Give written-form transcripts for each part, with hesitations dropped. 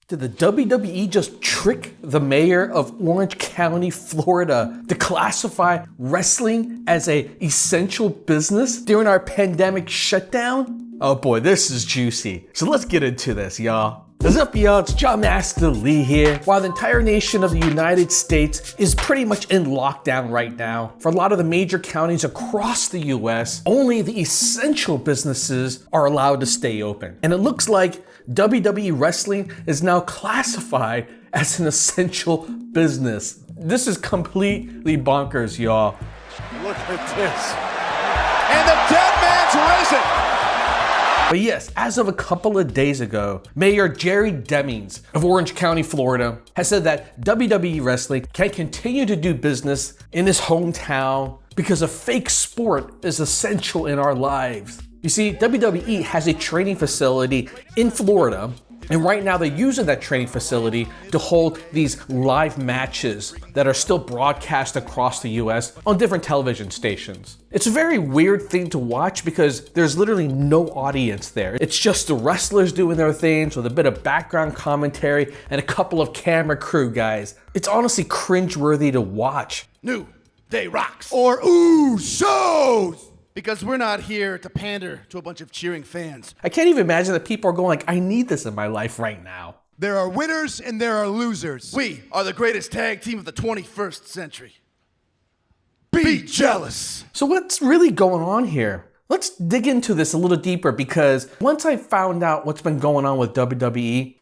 Did the WWE just trick the mayor of Orange County, Florida to classify wrestling as an essential business during our pandemic shutdown? Oh boy, this is juicy. So let's get into this, y'all. What's up, y'all? It's John Master Lee here. While the entire nation of the United States is pretty much in lockdown right now, for a lot of the major counties across the US, only the essential businesses are allowed to stay open. And it looks like WWE wrestling is now classified as an essential business. This is completely bonkers, y'all. Look at this. And the dead man's risen. But yes, as of a couple of days ago, Mayor Jerry Demings of Orange County, Florida, has said that WWE wrestling can continue to do business in his hometown because a fake sport is essential in our lives. You see, WWE has a training facility in Florida, and right now they're using that training facility to hold these live matches that are still broadcast across the US on different television stations. It's a very weird thing to watch because there's literally no audience there. It's just the wrestlers doing their things with a bit of background commentary and a couple of camera crew guys. It's honestly cringeworthy to watch. New Day Rocks. Or Ooh Shows. Because we're not here to pander to a bunch of cheering fans. I can't even imagine that people are going like, I need this in my life right now. There are winners and there are losers. We are the greatest tag team of the 21st century. Be jealous. So what's really going on here? Let's dig into this a little deeper because once I found out what's been going on with WWE,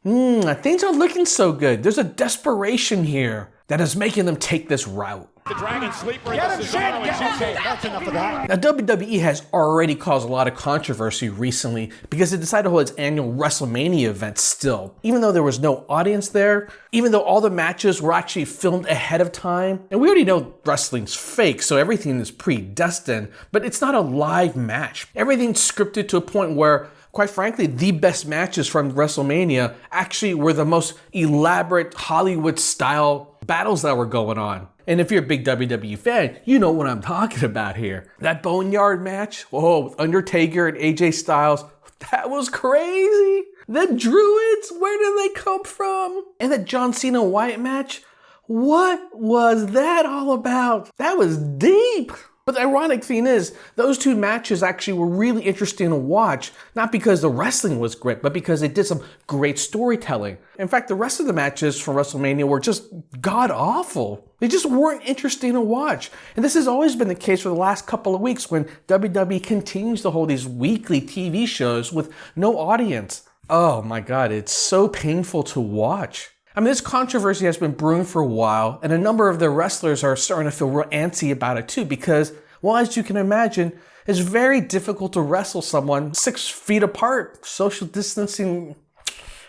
things aren't looking so good. There's a desperation here that is making them take this route. The Dragon Sleeper and the Cesaro and Shinsuke. That's enough of that. Now, WWE has already caused a lot of controversy recently because it decided to hold its annual WrestleMania event still. Even though there was no audience there, even though all the matches were actually filmed ahead of time, and we already know wrestling's fake, so everything is predestined, but it's not a live match. Everything's scripted to a point where, quite frankly, the best matches from WrestleMania actually were the most elaborate Hollywood-style battles that were going on. And if you're a big WWE fan, you know what I'm talking about here. That Boneyard match, with Undertaker and AJ Styles, that was crazy. The Druids, where did they come from? And the John Cena Wyatt match, what was that all about? That was deep. But the ironic thing is, those two matches actually were really interesting to watch, not because the wrestling was great, but because they did some great storytelling. In fact, the rest of the matches from WrestleMania were just god-awful. They just weren't interesting to watch. And this has always been the case for the last couple of weeks when WWE continues to hold these weekly TV shows with no audience. Oh my God, it's so painful to watch. I mean, this controversy has been brewing for a while, and a number of the wrestlers are starting to feel real antsy about it too, because, well, as you can imagine, it's very difficult to wrestle someone 6 feet apart. Social distancing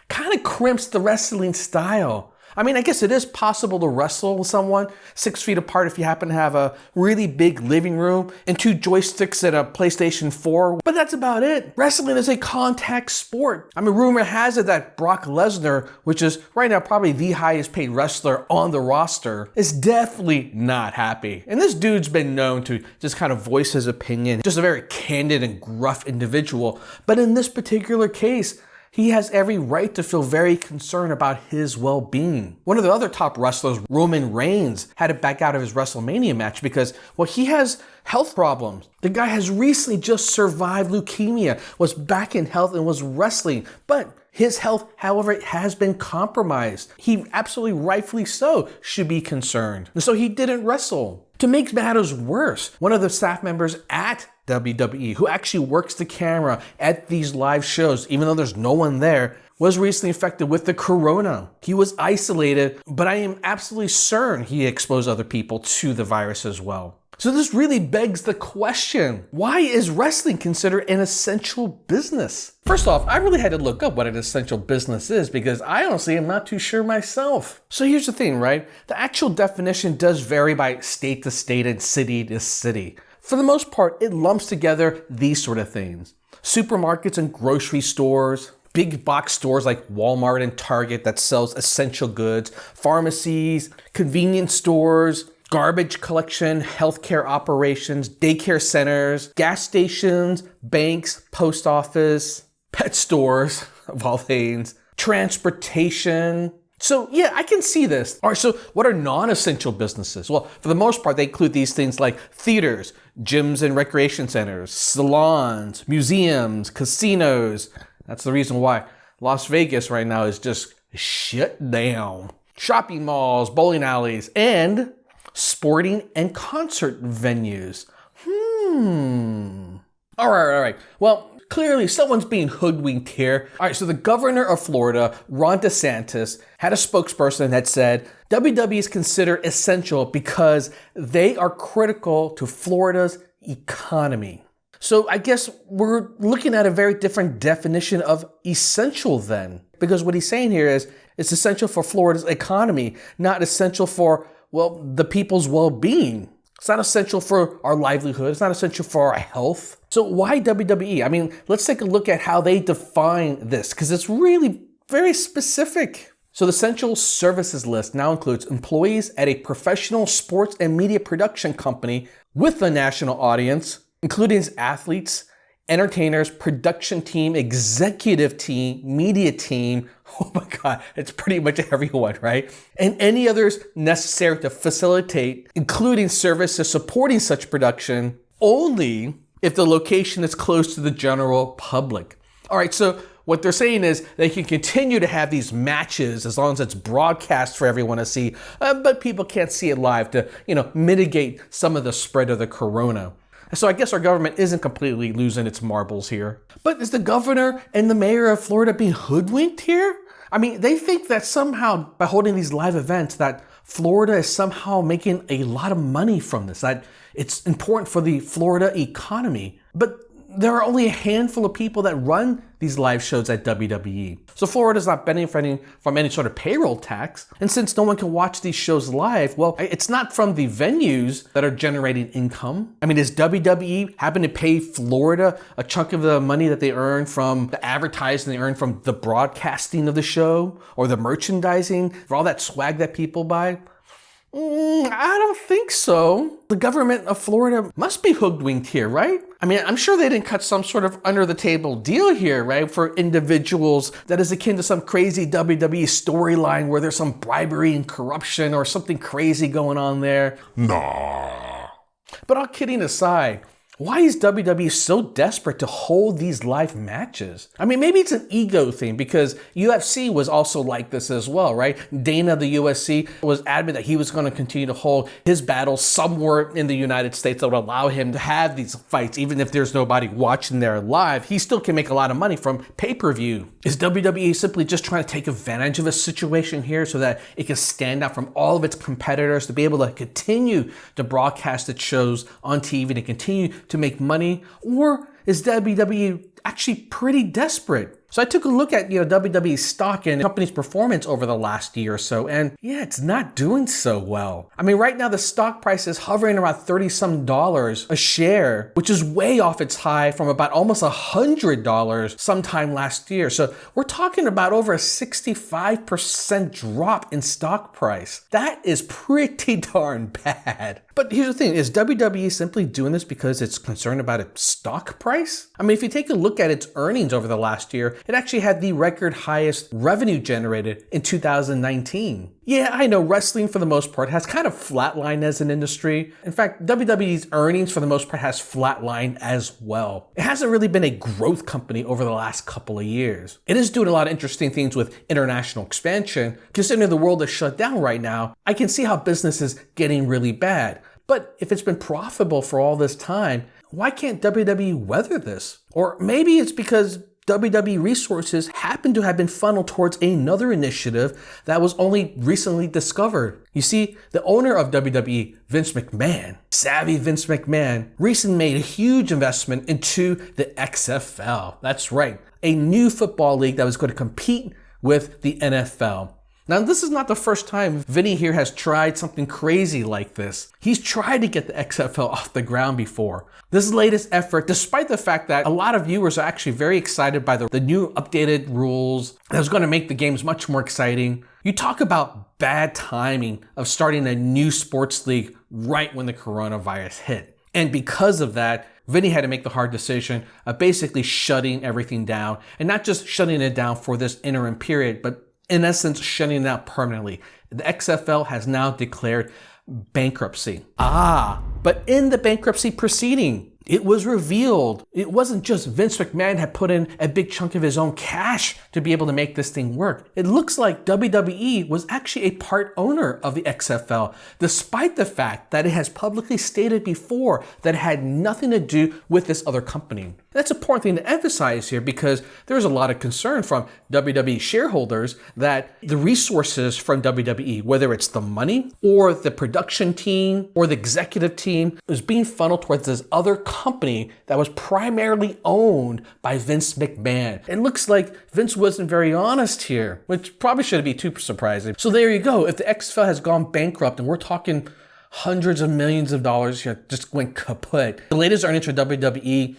kind of crimps the wrestling style. I mean, I guess it is possible to wrestle someone 6 feet apart if you happen to have a really big living room and 2 joysticks and a PlayStation 4, but that's about it. Wrestling is a contact sport. I mean, rumor has it that Brock Lesnar, which is right now probably the highest paid wrestler on the roster, is definitely not happy. And this dude's been known to just kind of voice his opinion, just a very candid and gruff individual. But in this particular case, he has every right to feel very concerned about his well-being. One of the other top wrestlers, Roman Reigns, had to back out of his WrestleMania match because, well, he has health problems. The guy has recently just survived leukemia, was back in health and was wrestling, but his health, however, has been compromised. He absolutely rightfully so should be concerned. And so he didn't wrestle. To make matters worse, one of the staff members at WWE, who actually works the camera at these live shows, even though there's no one there, was recently infected with the corona. He was isolated, but I am absolutely certain he exposed other people to the virus as well. So this really begs the question, why is wrestling considered an essential business? First off, I really had to look up what an essential business is because I honestly am not too sure myself. So here's the thing, right? The actual definition does vary by state to state and city to city. For the most part, it lumps together these sort of things. Supermarkets and grocery stores, big box stores like Walmart and Target that sells essential goods, pharmacies, convenience stores, garbage collection, healthcare operations, daycare centers, gas stations, banks, post office, pet stores, of all things, transportation. So yeah, I can see this. All right, so what are non-essential businesses? Well, for the most part, they include these things like theaters, gyms and recreation centers, salons, museums, casinos. That's the reason why Las Vegas right now is just shut down. Shopping malls, bowling alleys, and sporting and concert venues. All right. Well, clearly someone's being hoodwinked here. All right, so the governor of Florida, Ron DeSantis, had a spokesperson that said WWE is considered essential because they are critical to Florida's economy. So I guess we're looking at a very different definition of essential then, because what he's saying here is it's essential for Florida's economy, not essential for, well, the people's well-being. It's not essential for our livelihood. It's not essential for our health. So why WWE? I mean, let's take a look at how they define this, because it's really very specific. So the essential services list now includes employees at a professional sports and media production company with a national audience, including athletes, entertainers, production team, executive team, media team. Oh my God, it's pretty much everyone, right? And any others necessary to facilitate, including services supporting such production, only if the location is close to the general public. All right, so what they're saying is they can continue to have these matches as long as it's broadcast for everyone to see, but people can't see it live to, mitigate some of the spread of the corona. So I guess our government isn't completely losing its marbles here. But is the governor and the mayor of Florida being hoodwinked here? I mean, they think that somehow by holding these live events that Florida is somehow making a lot of money from this, that it's important for the Florida economy. But there are only a handful of people that run these live shows at WWE. So Florida's not benefiting from any sort of payroll tax. And since no one can watch these shows live, well, it's not from the venues that are generating income. I mean, does WWE happen to pay Florida a chunk of the money that they earn from the advertising they earn from the broadcasting of the show or the merchandising for all that swag that people buy? I don't think so. The government of Florida must be hoodwinked here, right? I mean, I'm sure they didn't cut some sort of under the table deal here, right? For individuals that is akin to some crazy WWE storyline where there's some bribery and corruption or something crazy going on there. Nah. But all kidding aside, why is WWE so desperate to hold these live matches? I mean, maybe it's an ego thing because UFC was also like this as well, right? Dana, the UFC, was adamant that he was going to continue to hold his battles somewhere in the United States that would allow him to have these fights. Even if there's nobody watching there live, he still can make a lot of money from pay-per-view. Is WWE simply just trying to take advantage of a situation here so that it can stand out from all of its competitors to be able to continue to broadcast its shows on TV, to continue to make money? Or is WWE actually pretty desperate? So I took a look at WWE's stock and the company's performance over the last year or so, and yeah, it's not doing so well. I mean, right now the stock price is hovering around $30-some a share, which is way off its high from about almost $100 sometime last year. So we're talking about over a 65% drop in stock price. That is pretty darn bad. But here's the thing, is WWE simply doing this because it's concerned about its stock price? I mean, if you take a look at its earnings over the last year, it actually had the record highest revenue generated in 2019. Yeah, I know wrestling for the most part has kind of flatlined as an industry. In fact, WWE's earnings for the most part has flatlined as well. It hasn't really been a growth company over the last couple of years. It is doing a lot of interesting things with international expansion. Considering the world is shut down right now, I can see how business is getting really bad. But if it's been profitable for all this time, why can't WWE weather this? Or maybe it's because WWE resources happen to have been funneled towards another initiative that was only recently discovered. You see, the owner of WWE, Vince McMahon, savvy Vince McMahon, recently made a huge investment into the XFL. That's right, a new football league that was going to compete with the NFL. Now, this is not the first time Vinny here has tried something crazy like this. He's tried to get the XFL off the ground before. This latest effort, despite the fact that a lot of viewers are actually very excited by the new updated rules that was going to make the games much more exciting. You talk about bad timing of starting a new sports league right when the coronavirus hit. And because of that, Vinny had to make the hard decision of basically shutting everything down, and not just shutting it down for this interim period, but in essence, shutting it down permanently. The XFL has now declared bankruptcy. But in the bankruptcy proceeding, it was revealed it wasn't just Vince McMahon had put in a big chunk of his own cash to be able to make this thing work. It looks like WWE was actually a part owner of the XFL, despite the fact that it has publicly stated before that it had nothing to do with this other company. That's an important thing to emphasize here because there's a lot of concern from WWE shareholders that the resources from WWE, whether it's the money or the production team or the executive team, is being funneled towards this other company that was primarily owned by Vince McMahon. It looks like Vince wasn't very honest here, which probably shouldn't be too surprising. So there you go. If the XFL has gone bankrupt, and we're talking hundreds of millions of dollars here just went kaput, the latest earnings for WWE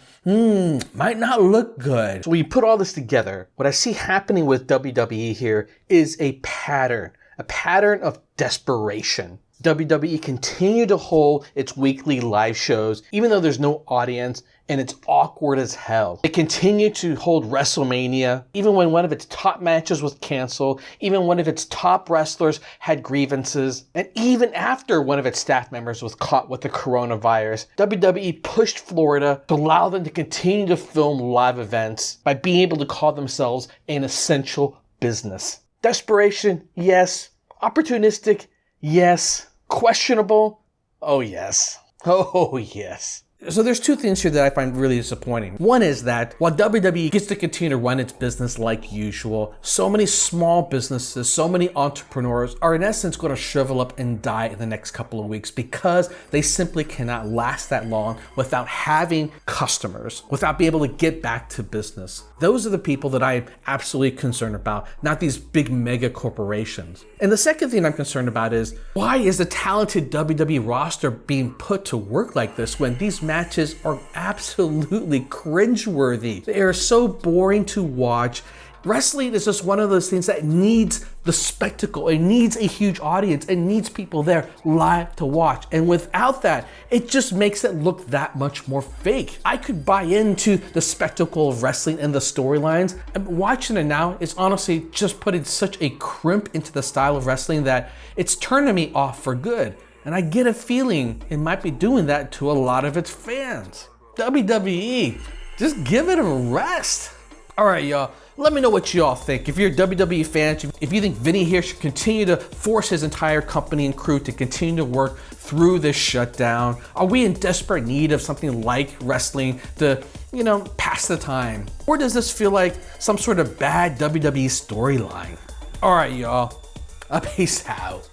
might not look good. So when you put all this together, what I see happening with WWE here is a pattern of desperation. WWE continued to hold its weekly live shows, even though there's no audience and it's awkward as hell. It continued to hold WrestleMania, even when one of its top matches was canceled, even one of its top wrestlers had grievances, and even after one of its staff members was caught with the coronavirus. WWE pushed Florida to allow them to continue to film live events by being able to call themselves an essential business. Desperation, yes. Opportunistic, yes. Questionable, oh yes. Oh yes. So there's two things here that I find really disappointing. One is that while WWE gets to continue to run its business like usual, so many small businesses, so many entrepreneurs are in essence going to shrivel up and die in the next couple of weeks because they simply cannot last that long without having customers, without being able to get back to business. Those are the people that I am absolutely concerned about, not these big mega corporations. And the second thing I'm concerned about is, why is the talented WWE roster being put to work like this when these matches are absolutely cringeworthy? They are so boring to watch. Wrestling is just one of those things that needs the spectacle. It needs a huge audience. It needs people there live to watch. And without that, it just makes it look that much more fake. I could buy into the spectacle of wrestling and the storylines. And watching it now is honestly just putting such a crimp into the style of wrestling that it's turning me off for good. And I get a feeling it might be doing that to a lot of its fans. WWE, just give it a rest. All right, y'all. Let me know what y'all think. If you're a WWE fan, if you think Vinny here should continue to force his entire company and crew to continue to work through this shutdown. Are we in desperate need of something like wrestling to, pass the time? Or does this feel like some sort of bad WWE storyline? All right, y'all. Peace out.